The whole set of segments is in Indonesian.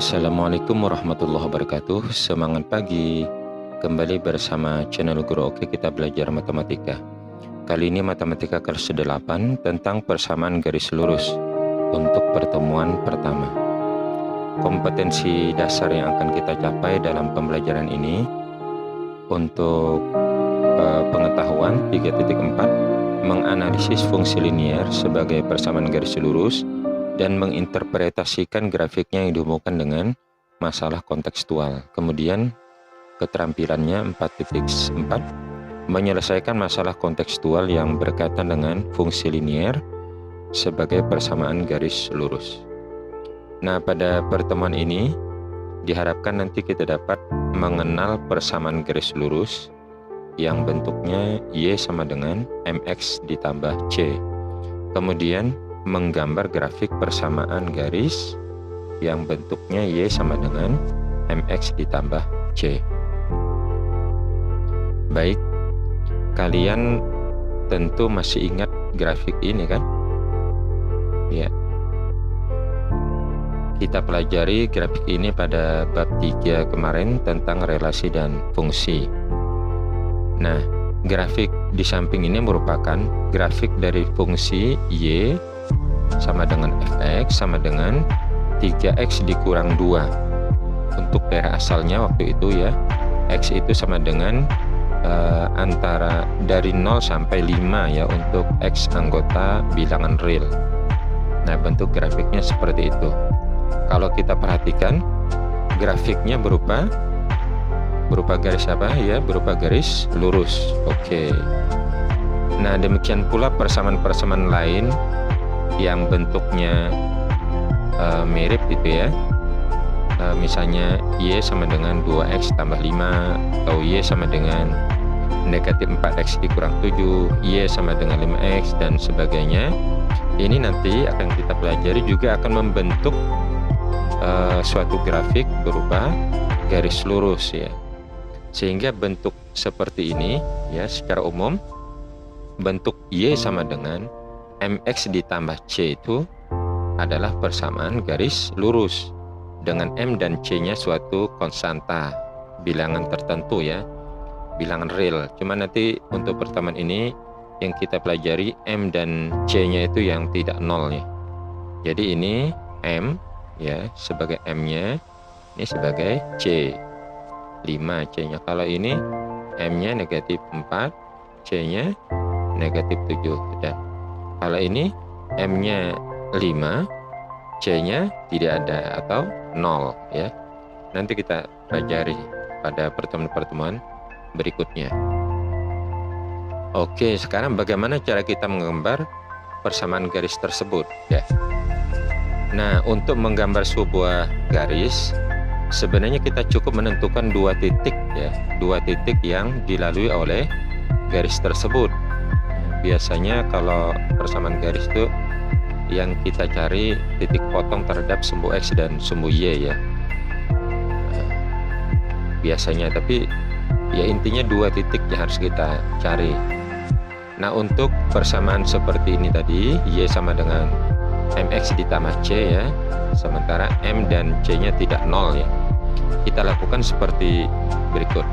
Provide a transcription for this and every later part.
Assalamualaikum warahmatullahi wabarakatuh. Semangat pagi. Kembali bersama channel Guru Oke, kita belajar matematika. Kali ini matematika kelas 8 tentang persamaan garis lurus untuk pertemuan pertama. Kompetensi dasar yang akan kita capai dalam pembelajaran ini untuk pengetahuan 3.4, menganalisis fungsi linier sebagai persamaan garis lurus dan menginterpretasikan grafiknya yang dihubungkan dengan masalah kontekstual. Kemudian keterampilannya 4.4, menyelesaikan masalah kontekstual yang berkaitan dengan fungsi linier sebagai persamaan garis lurus. Nah, pada pertemuan ini diharapkan nanti kita dapat mengenal persamaan garis lurus yang bentuknya Y sama dengan MX ditambah C. Kemudian menggambar grafik persamaan garis yang bentuknya Y sama dengan MX ditambah C. Baik, kalian tentu masih ingat grafik ini kan? Ya. Kita pelajari grafik ini pada bab 3 kemarin tentang relasi dan fungsi. Nah, grafik di samping ini merupakan grafik dari fungsi Y sama dengan fx sama dengan 3x dikurang 2. Untuk daerah asalnya waktu itu ya, x itu sama dengan antara dari 0 sampai 5 ya untuk x anggota bilangan real. Nah, bentuk grafiknya seperti itu. Kalau kita perhatikan, grafiknya berupa garis apa ya? Berupa garis lurus. Oke. Nah, demikian pula persamaan-persamaan lain yang bentuknya mirip gitu ya. Misalnya Y sama dengan 2x tambah 5, atau Y sama dengan negatif 4x dikurang 7, Y sama dengan 5x, dan sebagainya. Ini nanti akan kita pelajari juga akan membentuk suatu grafik berupa garis lurus ya. Sehingga bentuk seperti ini ya, secara umum bentuk Y sama dengan MX ditambah C itu adalah persamaan garis lurus dengan M dan C nya suatu konstanta, bilangan tertentu ya, bilangan real. Cuma nanti untuk pertemuan ini yang kita pelajari M dan C nya itu yang tidak nol ya. Jadi ini M ya sebagai M nya, ini sebagai C 5 C nya. Kalau ini M nya negatif 4, C nya negatif 7. Dan kalau ini M nya 5, C nya tidak ada atau 0 ya. Nanti kita pelajari pada pertemuan-pertemuan berikutnya. Oke, sekarang bagaimana cara kita menggambar persamaan garis tersebut ya. Nah, untuk menggambar sebuah garis sebenarnya kita cukup menentukan 2 titik ya, 2 titik yang dilalui oleh garis tersebut. Biasanya kalau persamaan garis itu yang kita cari titik potong terhadap sumbu X dan sumbu Y ya. Biasanya, tapi ya intinya 2 titik yang harus kita cari. Nah, untuk persamaan seperti ini tadi, Y sama dengan MX ditambah C ya, sementara M dan C nya tidak 0 ya. Kita lakukan seperti berikut.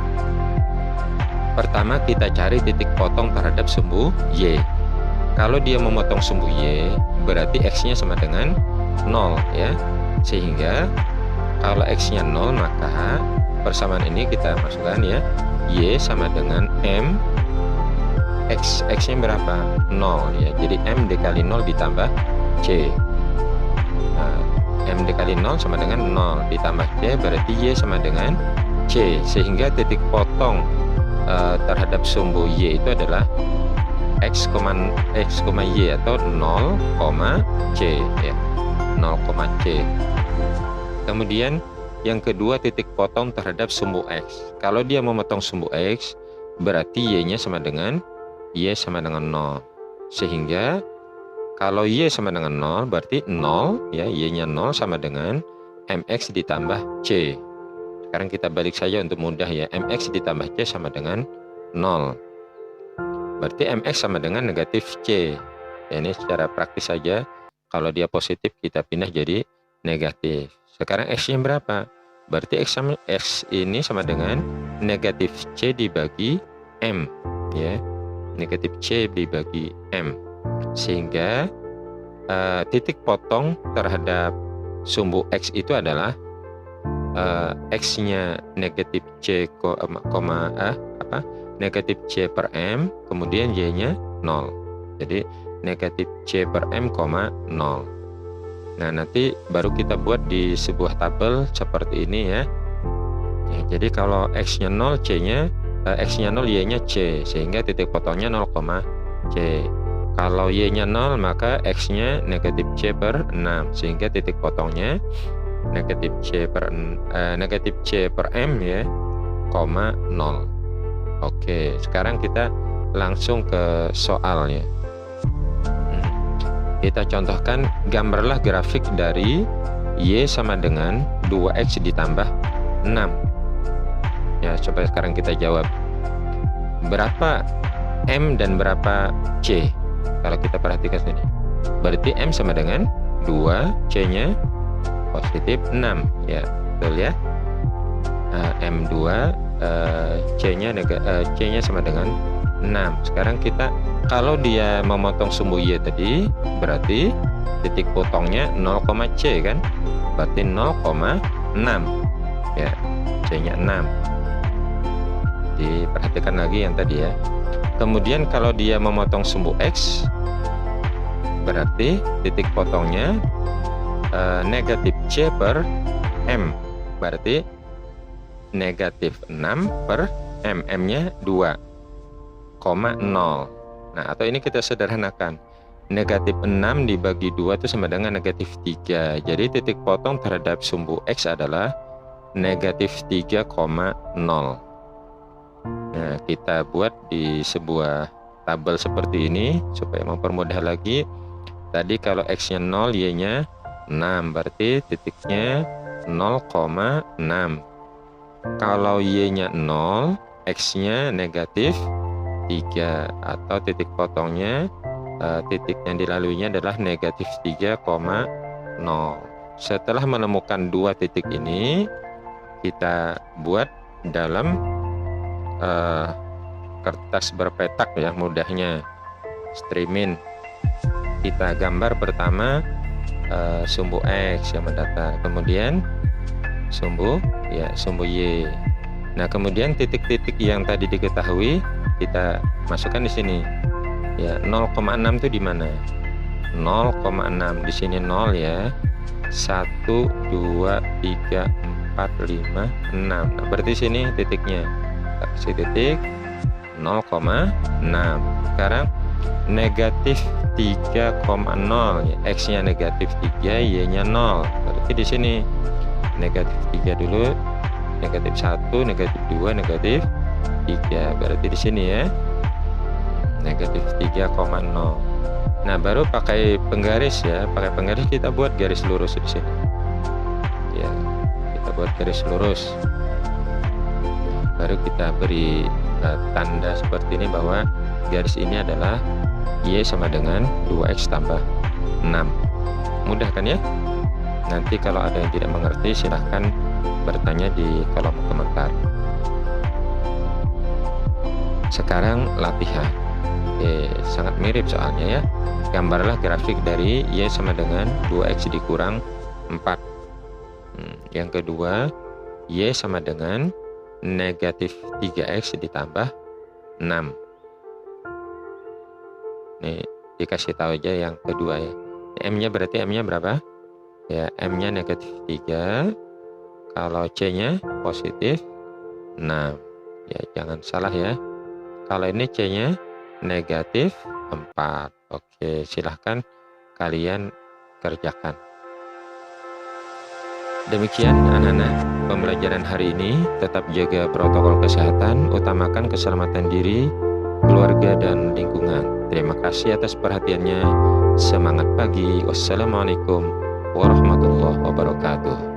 Pertama, kita cari titik potong terhadap sumbu Y. Kalau dia memotong sumbu Y, berarti X nya sama dengan 0 ya. Sehingga kalau X nya 0, maka persamaan ini kita masukkan ya, Y sama dengan M, X nya berapa? 0 ya. Jadi M dikali 0 ditambah C. Nah, M dikali 0 sama dengan 0 ditambah C, berarti Y sama dengan C. Sehingga titik potong terhadap sumbu Y itu adalah X, Y atau 0, C ya, 0, C. Kemudian yang kedua, titik potong terhadap sumbu X. Kalau dia memotong sumbu X, berarti Y nya sama dengan 0. Sehingga kalau Y sama dengan 0, berarti 0 ya, Y nya 0 sama dengan MX ditambah C. Sekarang kita balik saja untuk mudah ya, MX ditambah C sama dengan 0. Berarti MX sama dengan negatif C. Ya, ini secara praktis saja. Kalau dia positif kita pindah jadi negatif. Sekarang X-nya berapa? Berarti X ini sama dengan negatif C dibagi M, ya. Negatif C dibagi M. Sehingga titik potong terhadap sumbu X itu adalah X-nya negatif C, negatif C per M, kemudian Y-nya 0. Jadi negatif C per M, 0. Nah, nanti baru kita buat di sebuah tabel seperti ini ya. Jadi kalau X-nya 0, C-nya X-nya 0, Y-nya C, sehingga titik potongnya 0, C. Kalau Y-nya 0, maka X-nya negatif C per 6, sehingga titik potongnya negatif C per M ya, 0. Oke, sekarang kita langsung ke soalnya. Kita contohkan, gambarlah grafik dari Y sama dengan 2X ditambah 6. Ya, coba sekarang kita jawab. Berapa M dan berapa C? Kalau kita perhatikan sini. Berarti M sama dengan 2, C-nya positif 6. Ya, betul ya. M2, C-nya sama dengan 6. Sekarang kita, kalau dia memotong sumbu Y tadi, berarti titik potongnya 0, C kan? Berarti 0,6 ya, C-nya 6. Diperhatikan lagi yang tadi ya. Kemudian kalau dia memotong sumbu X, berarti titik potongnya negatif C per M, berarti negatif 6 per M, M-nya 2,0. Nah, atau ini kita sederhanakan, negatif 6 dibagi 2 itu sama dengan negatif 3. Jadi titik potong terhadap sumbu X adalah negatif 3,0. Nah, kita buat di sebuah tabel seperti ini supaya mempermudah lagi. Tadi kalau X-nya 0, Y-nya 6, berarti titiknya 0,6. Kalau Y-nya 0, X-nya negatif 3, atau titik potongnya titik yang dilaluinya adalah negatif 3,0. Setelah menemukan dua titik ini, kita buat dalam kertas berpetak ya, mudahnya streaming. Kita gambar pertama sumbu X yang mendatar, kemudian sumbu Y. Nah, kemudian titik-titik yang tadi diketahui kita masukkan di sini. Ya, 0,6 itu di mana? 0,6 di sini 0 ya. 1 2 3 4 5 6. Nah, berarti sini titiknya. Kita kasih titik 0,6. Sekarang negatif 3,0 ya. X-nya negatif 3, Y-nya 0. Berarti di sini negatif 3 dulu, negatif 1, negatif 2, negatif 3. Berarti di sini ya, negatif 3,0. Nah, baru pakai penggaris ya, pakai penggaris kita buat garis lurus di sini. Ya, kita buat garis lurus. Baru kita beri tanda seperti ini bahwa garis ini adalah Y sama dengan 2X tambah 6. Mudah kan ya? Nanti kalau ada yang tidak mengerti silahkan bertanya di kolom komentar. Sekarang latihan. Sangat mirip soalnya ya. Gambarlah grafik dari Y sama dengan 2X dikurang 4. Yang kedua, Y sama dengan negatif 3X ditambah 6. Nih, dikasih tahu aja yang kedua ya. M-nya berarti M-nya berapa? Ya, M-nya negatif 3. Kalau C-nya positif 6. Ya, jangan salah ya. Kalau ini C-nya negatif 4. Oke, silahkan kalian kerjakan. Demikian anak-anak pembelajaran hari ini. Tetap jaga protokol kesehatan, utamakan keselamatan diri, keluarga, dan lingkungan. Terima kasih atas perhatiannya. Semangat pagi. Wassalamualaikum warahmatullahi wabarakatuh.